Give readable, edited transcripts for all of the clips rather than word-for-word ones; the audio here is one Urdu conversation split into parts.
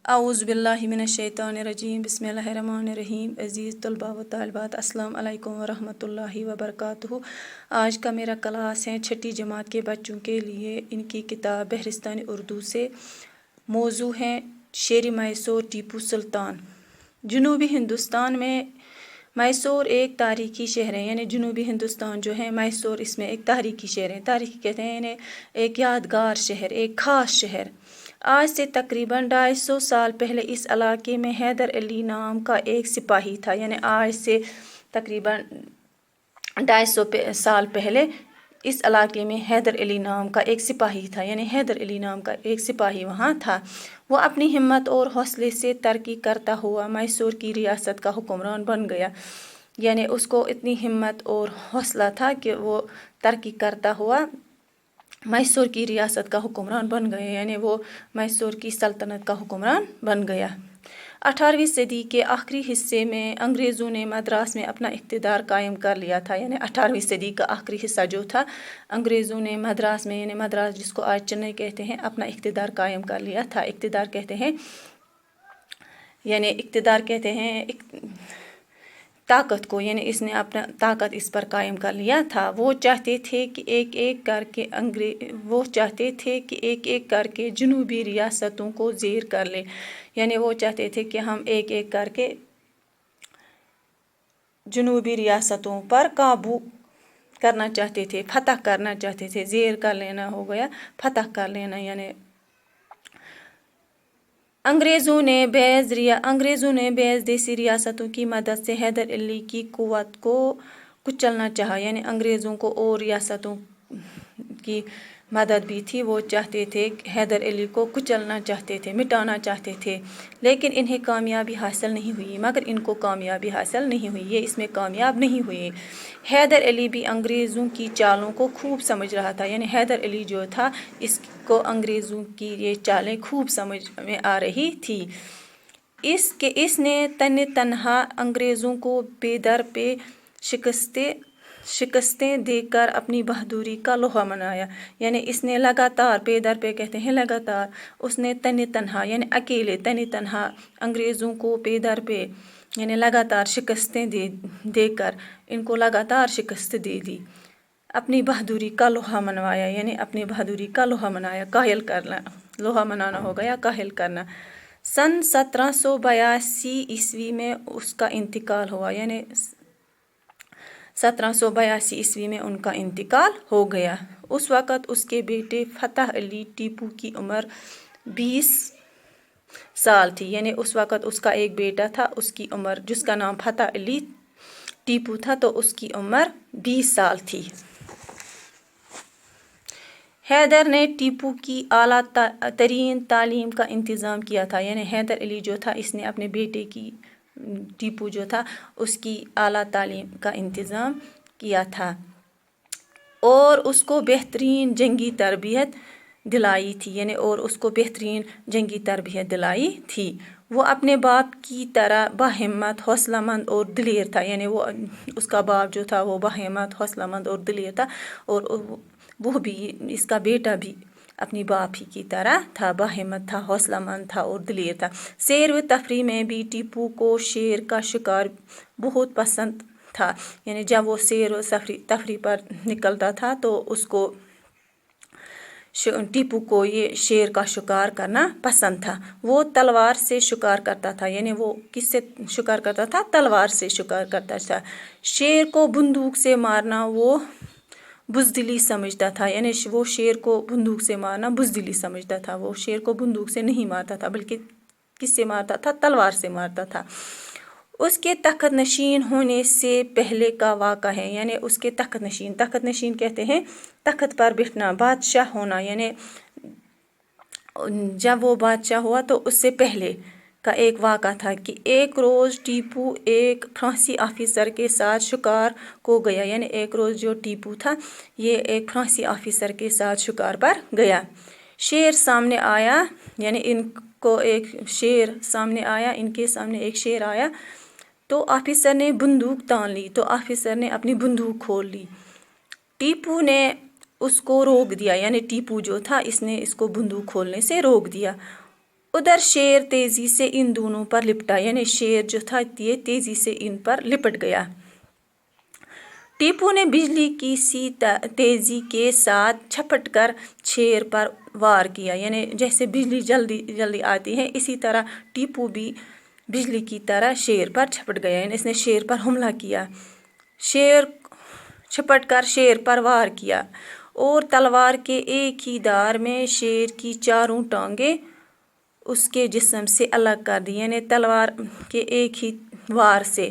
اعوذ باللہ من الشیطان الرجیم بسم اللہ الرحمن الرحیم عزیز طلباء و طالبات السلام علیکم ورحمۃ اللہ وبرکاتہ۔ آج کا میرا کلاس ہے چھٹی جماعت کے بچوں کے لیے، ان کی کتاب بہرستان اردو سے۔ موضوع ہے شیر میسور ٹیپو سلطان۔ جنوبی ہندوستان میں میسور ایک تاریخی شہر ہے، یعنی جنوبی ہندوستان جو ہے میسور اس میں ایک تاریخی شہر ہے۔ تاریخی کہتے ہیں یعنی ایک یادگار شہر، ایک خاص شہر۔ آج سے تقریباً 250 سال پہلے اس علاقے میں حیدر علی نام کا ایک سپاہی تھا، یعنی آج سے تقریباً 250 سال پہلے اس علاقے میں حیدر علی نام کا ایک سپاہی تھا، یعنی حیدر علی نام کا ایک سپاہی وہاں تھا۔ وہ اپنی ہمت اور حوصلے سے ترقی کرتا ہوا میسور کی ریاست کا حکمران بن گیا، یعنی اس کو اتنی ہمت اور حوصلہ تھا کہ وہ ترقی کرتا ہوا میسور کی ریاست کا حکمران بن گیا، یعنی وہ میسور کی سلطنت کا حکمران بن گیا۔ 18ویں صدی کے آخری حصے میں انگریزوں نے مدراس میں اپنا اقتدار قائم کر لیا تھا، یعنی 18ویں صدی کا آخری حصہ جو تھا انگریزوں نے مدراس میں، یعنی مدراس جس کو آج چنئی کہتے ہیں، اپنا اقتدار قائم کر لیا تھا۔ اقتدار کہتے ہیں یعنی اقتدار کہتے ہیں طاقت کو، یعنی اس نے اپنا طاقت اس پر قائم کر لیا تھا۔ وہ چاہتے تھے کہ ایک ایک کر کے جنوبی ریاستوں کو زیر کر لے، یعنی وہ چاہتے تھے کہ ہم ایک ایک کر کے جنوبی ریاستوں پر قابو کرنا چاہتے تھے، فتح کرنا چاہتے تھے۔ زیر کر لینا ہو گیا فتح کر لینا، یعنی انگریزوں نے بعض دیسی ریاستوں کی مدد سے حیدر علی کی قوت کو کچلنا چاہا، یعنی انگریزوں کو اور ریاستوں کی مدد بھی تھی، وہ چاہتے تھے حیدر علی کو کچلنا چاہتے تھے، مٹانا چاہتے تھے، لیکن انہیں کامیابی حاصل نہیں ہوئی، یہ اس میں کامیاب نہیں ہوئے۔ حیدر علی بھی انگریزوں کی چالوں کو خوب سمجھ رہا تھا، یعنی حیدر علی جو تھا اس کو انگریزوں کی یہ چالیں خوب سمجھ میں آ رہی تھی۔ اس نے تنہا انگریزوں کو پے در پہ شکستیں دے کر اپنی بہادری کا لوہا منایا، یعنی اس نے لگاتار، پے در پہ کہتے ہیں لگاتار، اس نے تنہا یعنی اکیلے تنہا انگریزوں کو پے در پہ یعنی لگاتار شکستیں دے کر ان کو لگاتار شکست دے دی، اپنی بہادری کا لوہا منوایا، یعنی اپنی بہادری کا لوہا منایا، کاہل کرنا، لوہا منانا ہو گیا کاہل کرنا۔ سن 1782 عیسوی میں اس کا انتقال ہوا، یعنی 1782 عیسوی میں ان کا انتقال ہو گیا۔ اس وقت اس کے بیٹے فتح علی ٹیپو کی عمر 20 سال تھی، یعنی اس وقت اس کا ایک بیٹا تھا، اس کی عمر جس کا نام فتح علی ٹیپو تھا، تو اس کی عمر 20 سال تھی۔ حیدر نے ٹیپو کی اعلیٰ ترین تعلیم کا انتظام کیا تھا، یعنی حیدر علی جو تھا اس نے اپنے بیٹے کی ٹیپو جو تھا اس کی اعلیٰ تعلیم کا انتظام کیا تھا اور اس کو بہترین جنگی تربیت دلائی تھی، وہ اپنے باپ کی طرح باہمت، حوصلہ مند اور دلیر تھا، یعنی وہ اس کا باپ جو تھا وہ باہمت، حوصلہ مند اور دلیر تھا، اور وہ بھی اس کا بیٹا بھی اپنی باپ ہی کی طرح تھا، باہمت تھا، حوصلہ مند تھا اور دلیر تھا۔ سیر و تفریح میں بھی ٹیپو کو شیر کا شکار بہت پسند تھا، یعنی جب وہ سیر و تفریح پر نکلتا تھا تو اس کو ٹیپو کو یہ شیر کا شکار کرنا پسند تھا۔ وہ تلوار سے شکار کرتا تھا، یعنی وہ کس سے شکار کرتا تھا؟ تلوار سے شکار کرتا تھا۔ شیر کو بندوق سے مارنا وہ بزدلی سمجھتا تھا، یعنی وہ شیر کو بندوق سے مارنا بزدلی سمجھتا تھا، وہ شیر کو بندوق سے نہیں مارتا تھا بلکہ کس سے مارتا تھا؟ تلوار سے مارتا تھا۔ اس کے تخت نشین ہونے سے پہلے کا واقعہ ہے، یعنی اس کے تخت نشین کہتے ہیں تخت پر بیٹھنا، بادشاہ ہونا، یعنی جب وہ بادشاہ ہوا تو اس سے پہلے کا ایک واقعہ تھا کہ ایک روز ٹیپو ایک فرانسی آفیسر کے ساتھ شکار کو گیا، یعنی ایک روز جو ٹیپو تھا یہ ایک فرانسی آفیسر کے ساتھ شکار پر گیا۔ شیر سامنے آیا، یعنی ان کے سامنے ایک شیر آیا تو آفیسر نے بندوق تان لی، تو آفیسر نے اپنی بندوق کھول لی۔ ٹیپو نے اس کو روک دیا، یعنی ٹیپو جو تھا اس نے اس کو بندوق کھولنے سے روک دیا۔ ادھر شیر تیزی سے ان دونوں پر لپٹا، یعنی شیر جو تھا یہ تیزی سے ان پر لپٹ گیا۔ ٹیپو نے بجلی کی سی تیزی کے ساتھ چھپٹ کر شیر پر وار کیا، یعنی جیسے بجلی جلدی جلدی آتی ہے اسی طرح ٹیپو بھی بجلی کی طرح شیر پر چھپٹ گیا، یعنی اس نے شیر پر حملہ کیا، شیر چھپٹ کر شیر پر وار کیا اور تلوار کے ایک ہی دھار میں شیر کی چاروں ٹانگیں اس کے جسم سے الگ کر دی، یعنی تلوار کے ایک ہی وار سے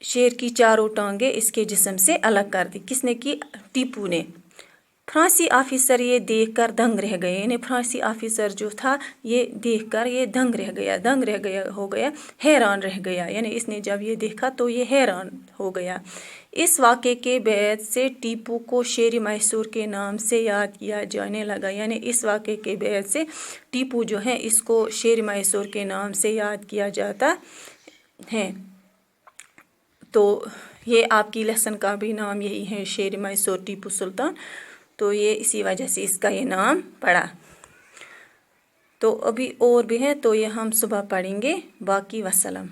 شیر کی چاروں ٹانگیں اس کے جسم سے الگ کر دی۔ کس نے کی؟ ٹیپو نے۔ فرانسی آفیسر یہ دیکھ کر دنگ رہ گئے، یعنی فرانسی آفیسر جو تھا یہ دیکھ کر یہ دنگ رہ گیا ہو گیا، حیران رہ گیا، یعنی اس نے جب یہ دیکھا تو یہ حیران ہو گیا۔ اس واقعے کے بعد سے ٹیپو کو شیر میسور کے نام سے یاد کیا جانے لگا، یعنی اس واقعے کے بعد سے ٹیپو جو ہے اس کو شیر میسور کے نام سے یاد کیا جاتا ہے۔ تو یہ آپ کی لیسن کا بھی نام یہی ہے، شیر میسور ٹیپو سلطان، تو یہ اسی وجہ سے اس کا یہ نام پڑا۔ تو ابھی اور بھی ہے تو یہ ہم صبح پڑھیں گے، باقی وسلام۔